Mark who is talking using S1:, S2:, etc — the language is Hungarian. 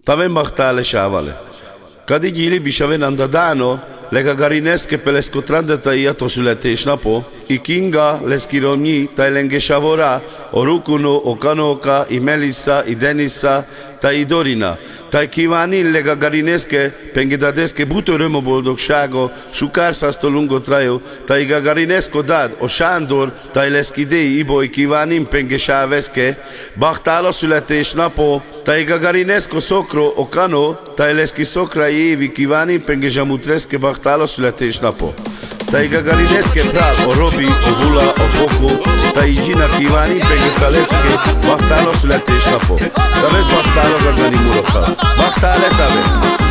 S1: Tame machtale shavale. Kadi gyili bisave nandadano, lega garineske peleskotrandet taia to születésnapo, I Kinga leszkiromnyi, tajlenge savora, o Rukuno, o Kanoka, I Melissa, I Denissa, tai Dorina. Tai kívánni lega garineske, pengedadeske buto öröm a boldogsága, sukárszasztó lungo trajo, tai gagarinesko dad, o Sándor, tai leszkidéi iboly kívánni, penge sáveske, bachtál a születésnapo, tai gagarinesko szokro, o Kano, tai leszki szokrai évi kívánni, penge zsamutreske, bachtál a születésnapo. Tai gagarineske prav, o Robi, o Vula, o Poko, tai Gina kívánni, penge Kalecske, bachtál a születésnapo. Tavez bachtál a gagani murokkal. Bachtál-e tave?